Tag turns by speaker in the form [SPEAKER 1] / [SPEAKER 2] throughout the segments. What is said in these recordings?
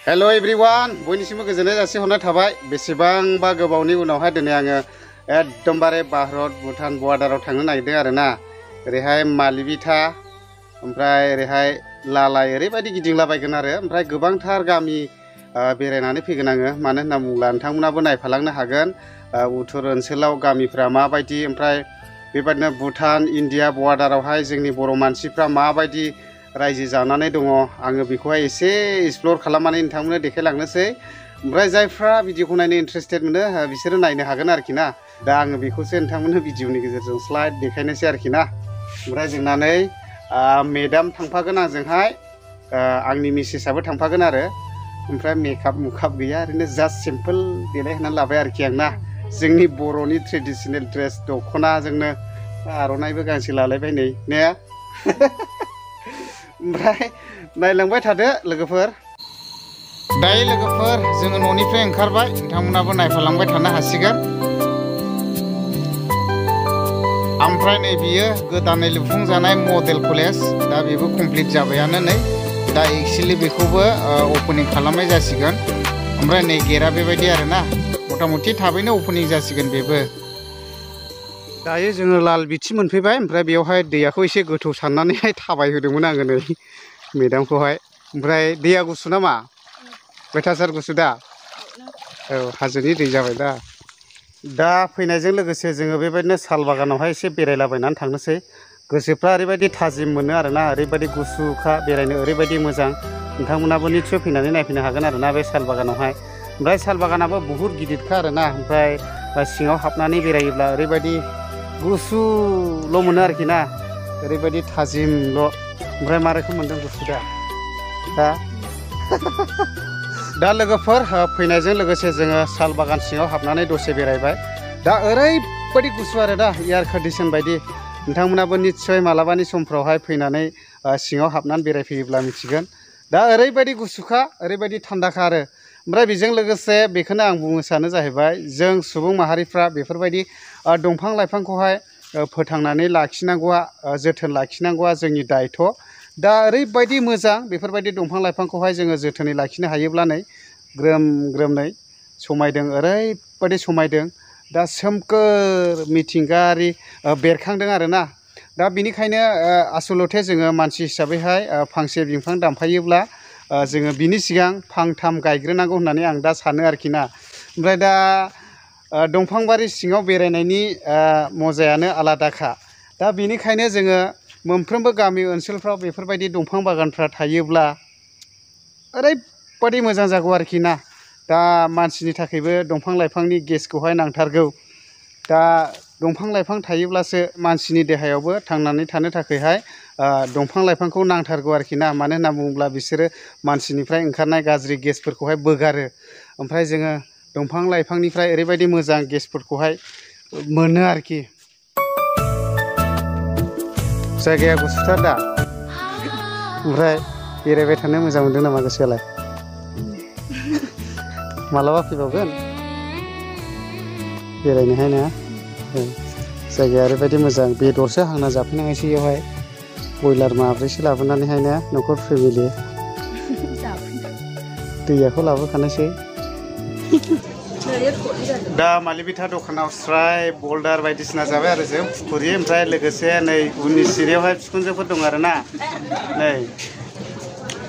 [SPEAKER 1] hello everyone बयनिसिमबो गोजोननाय जासिहरनाय थाबाय बेसेबांबा गोबावनि उनावहाय दिनै आङो एकदमबारे भारत भुटान बर्डाराव थांनो नागिरदों आरोना ओरैहाय मालिबिथा ओमफ्राय ओरैहाय लालाय ओरैबायदि गिदिंलाबायगोन आरो ओमफ्राय गोबांथार गामि बेरायनानै फैगोन आङो मानो होनना बुङोब्ला नोंथांमोनाबो नायफालांनो हागोन उत्तर ओनसोलाव गामिफ्रा माबायदि ओमफ्राय बेबायदिनो भुटान इन्डिया बर्डारावहाय जोंनि बर' मानसिफ्रा माबायदि रायजो जानानै दङ आङो बेखौहाय एसे एक्सप्लोर खालामनानै नोंथांमोननो देखायलांनोसै ओमफ्राय जायफ्रा भिडिअखौ नायनो इन्टारेस्टेड मोनो बिसोरो नायनो हागोन आरोखि ना दा आङो बेखौसो नोंथांमोननो भिडिअनि गेजेरजों स्लाइड देखायनोसै आरोखि ना ओमफ्राय जोंना नै मेडाम थांफागोन आंजोंहाय आंनि मिसेसआबो थांफागोन आरो ओमफ्राय मेकआप मुकआप गैया ओरैनो जास्ट सिम्पोल देलायहोनानै लाबाय आरोखि आं ना जोंनि बर'नि ट्रेडिसनेल ड्रेस दख'नाजोंनो आर'नाइबो गांसे लालायबाय नै ने ओमफ्राय नायलांबाय थादो लोगोफोर दायो लोगोफोर जोङो न'निफ्राय ओंखारबाय नोंथांमोनाबो नायफालांबाय थानो हासिगोन ओमफ्राय नै बियो गोदानै लुफुंजानाय मडेल कलेज दा बेबो कमप्लिट जाबायानो नै दा एक्चुअलि बेखौबो अपेनिं खालामनाय जासिगोन ओमफ्राय नै गेटआ बेबायदि आरोना मथा-मथि थाबैनो अपेनिं जासिगोन बेबो दायो जोङो लाल बिथि मोनफैबाय ओमफ्राय बेयावहाय दैयाखौ एसे गोथौ साननानैहाय थाबायहोदोंमोन आङो नै मेडामखौहाय ओमफ्राय दैया गुसु नामा अयथासार गुसु दा औ हाजोनि दै जाबाय दा फैनायजों लोगोसे जोङो बेबायदिनो साल बागानावहाय एसे बेरायलाबायनानै थांनोसै गोसोफ्रा ओरैबायदि थाजिम मोनो आरोना ओरैबायदि गुसुखा बेरायनो ओरैबायदि मोजां नोंथांमोनाबो निस्सय फैनानै नायफैनो हागोन आरोना बे साल बागानावहाय ओमफ्राय साल बागानाबो बुहुत गिदिरखा आरोना ओमफ्राय सिङाव हाबनानै बेरायोब्ला ओरैबायदि गुसुल' मोनो आरोखि ना ओरैबायदि थाजिमल' ओमफ्राय मा रोखोम मोनदों गुसु दा लोगोफोर फैनायजों लोगोसे जोङो साल बागान सिङाव हाबनानै दसे बेरायबाय दा ओरैबायदि गुसु आरो दा एयार कन्डिसन बायदि नोंथांमोनाबो निस्सय मालाबानि समफ्रावहाय फैनानै सिङाव हाबनानै बेरायफैयोब्ला मिथिगोन दा ओरैबायदि गुसुखा ओरैबायदि थान्दाखा आरो ओमफ्राय बेजों लोगोसे बेखौनो आं बुंनो सानो जाहैबाय जों सुबुं माहारिफ्रा बेफोरबायदि दंफां लाइफांखौहाय फोथांनानै लाखिनांगौआ जोथोन लाखिनांगौआ जोंनि दायथ' दा ओरैबायदि मोजां बेफोरबायदि दंफां लाइफांखौहाय जोङो जोथोनै लाखिनो हायोब्ला नै ग्रोम ग्रोमै समायदों ओरैबायदि समायदों दा सोमखोर मिथिंगायारि बेरखांदों आरोना दा बेनिखायनो आसलथे जोङो मानसि हिसाबैहाय फांसे बिफां दानफायोब्ला जोङो बिनि सिगां फांथाम गायग्रोनांगौ होननानै आं दा सानो आरोखि ना ओमफ्राय दा दंफांबारि सिङाव बेरायनायनि मजायानो आलादाखा दा बेनिखायनो जोङो मोनफ्रोमबो गामि ओनसोलफ्राव बेफोरबायदि दंफां बागानफ्रा थायोब्ला ओरैबायदि मोजां जागौ आरोखि ना दा मानसिनि थाखायबो दंफां लाइफांनि गेसखौहाय नांथारगौ दा दंफां लाइफां थायोब्लासो मानसिनि देहायावबो थांनानै थानो थाखायहाय दंफां लाइफांखौ नांथारगौ आरोखि ना मानो होनना बुङोब्ला बिसोरो मानसिनिफ्राय ओंखारनाय गाज्रि गेसफोरखौहाय बोगारो ओमफ्राय जोङो दंफां लाइफांनिफ्राय ओरैबायदि मोजां गेसफोरखौहाय मोनो आरोखि जायगाया गुसुथार दा ओमफ्राय बेरायबाय थानो मोजां मोनदों नामा गोसोआलाय मालाबा फैबावगोन बेरायनोहाय ना जायगाया ओरैबायदि मोजां बेदरसो हांना जाफैनांगोनसै बेयावहाय बयलार माब्रैसो लाबोनानैहाय ना न'खर फेमिलि दैयाखौ लाबोखानोसै दा मालिबिथा दखानाव स्राय बल्डार बायदिसिना जाबाय आरो जों फुखुरि ओमफ्राय लोगोसे नै उननि सिरियावहाय बिखुनजोफोर दं आरो ना नै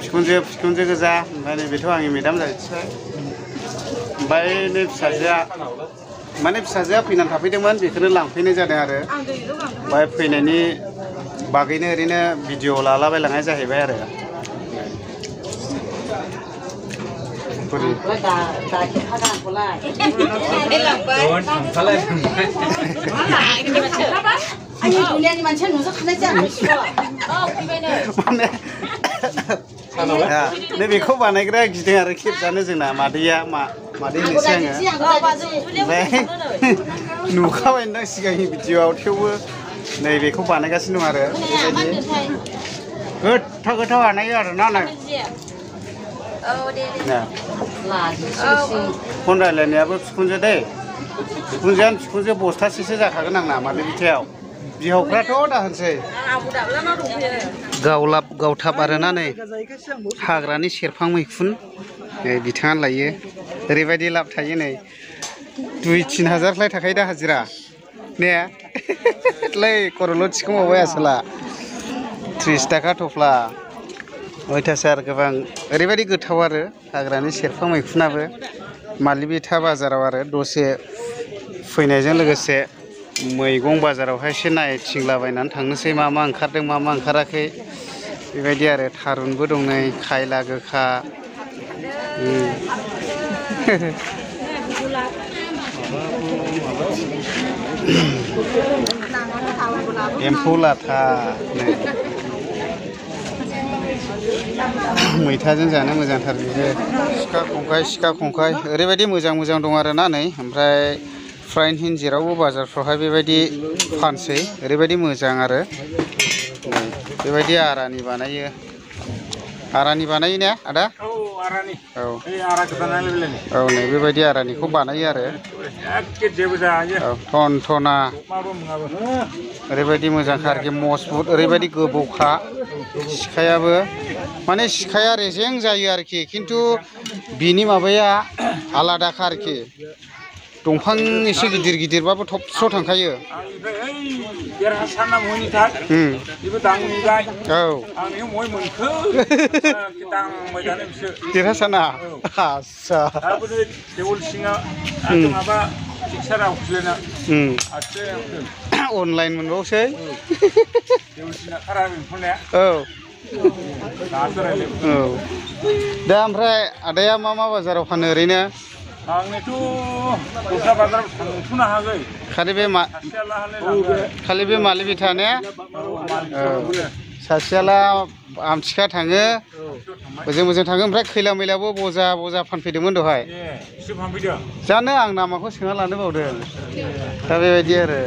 [SPEAKER 1] बिखुनजो गोजा ओमफ्राय नै बेथ' आंनि मेडाम जाहैबाय ओमफ्राय नै फिसाजोआ फैनानै थाफैदोंमोन बेखौनो लांफैनाय जादों आरो ओमफ्राय फैनायनि बागैनो ओरैनो भिडिअ लालाबायलांनाय जाहैबाय आरो बेखौ बानायग्रा गिदों आरो खेबजानो जोंना मादैया मादै होनोसै आङो ओमफ्राय नुखाबाय नोंदां सिगांनि भिडिअआव थेवबो नै बेखौ बानायगासिनो दं आरो बेबायदि गोथाव बानायो आरोना नै फन रायलायनायाबो बिखुनजो दै बिखुनजो बस्थासेसो जाखागोन आंना मालिबिथायाव बिहावफ्राथ' दा होनसै गावलाब गावथाब आरोना नै हाग्रानि सेरफां मैखुन नै बिथाङा लायो ओरैबायदि लाब थायो नै 2-3 हाजारलाय थाखायो दा हाजिरा ने लै खर'ल' थिखोबावबाय आसोला 30 थाखा थफ्ला अयथासार गोबां ओरैबायदि गोथाव आरो हाग्रानि सेरफा मैखुनाबो मालिबिथा बाजाराव आरो दसे फैनायजों लोगोसे मैगं बाजारावहाय एसे नायथिंलाबायनानै थांनोसै मा मा ओंखारदों मा मा ओंखाराखै बेबायदि आरो थारुनबो दं नै खायला गोखा एम्फौ लाथा मैथाजों जानो मोजांथार बियो सिखा खंखाइ ओरैबायदि मोजां मोजां दं आरो ना नै ओमफ्राय फ्राइन हिन जेरावबो बाजारफ्रावहाय बेबायदि फानसै ओरैबायदि मोजां आरो बेबायदि आरानि बानायो ने आदा औ नै बेबायदि आरानिखौ बानायो आरो औ टनटना ओरैबायदि मोजांखा आरोखि मजबुत ओरैबायदि गोबौखा सिखायाबो माने सिखाया रेजें जायो आरोखि खिन्थु बिनि माबाया आलादाखा आरोखि दंफां एसे गिदिर गिदिरबाबो थब स्र' थांखायो देरहासाना आस्सा अनलाइन मोनबावसै औ दा ओमफ्राय आदाया मा मा बाजाराव फानो ओरैनो
[SPEAKER 2] आंनिथ' दस्रा बाजाराव थांथ'नो हागै
[SPEAKER 1] खालि बे मालिबिथा ने सासेयाला आमथिखा थाङो मोजां थाङो ओमफ्राय खैला मैलाबो बजा फानफैदोंमोन दहाय जानो आं नामाखौ सोंना लानो बावदों दा बेबायदि आरो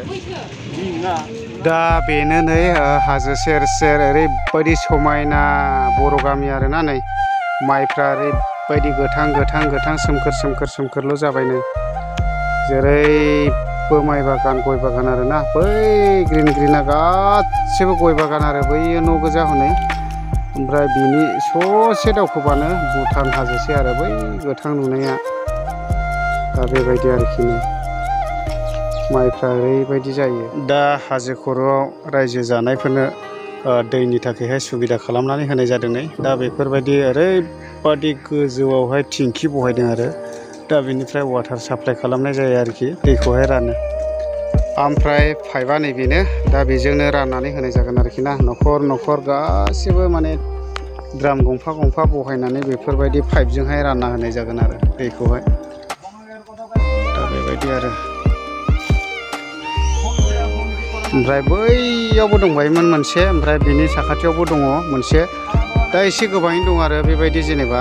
[SPEAKER 1] दा बेनो नै हाजो सेर सेर ओरैबायदि समायना बर' गामि आरोना नै माइफ्रा ओरैबायदि गोथां सोमखोरल' जाबाय नै जेरैबो माइ बागान गय बागान आरोना बै ग्रिना गासिबो गय बागान आरो बैयो न' गोजा हनै ओमफ्राय बिनि ससे दावखोबानो भुटान हाजोसै आरो बै गोथां नुनाया दा बेबायदि आरोखि नै माइफ्रा ओरैबायदि जायो दा हाजो खर'आव रायजो जानायफोरनो दैनि थाखायहाय सुबिदा खालामनानै होनाय जादों नै दा बेफोरबायदि ओरैबायदि गोजौआवहाय थिंखि बहायदों आरो दा बेनिफ्राय वाटार साप्लाइ खालामनाय जायो आरोखि दैखौहाय रानो ओमफ्राय पाइपआ नैबेनो दा बेजोंनो राननानै होनाय जागोन आरोखि ना न'खर गासिबो माने द्राम गंफा बहायनानै बेफोरबायदि पाइपजोंहाय रानना होनाय जागोन आरो दैखौहाय दा बेबायदि आरो ओमफ्राय बैयावबो दंबायोमोन मोनसे ओमफ्राय बिनि साखाथियावबो दङ मोनसे दा एसे गोबाङैनो दं आरो बेबायदि जेनेबा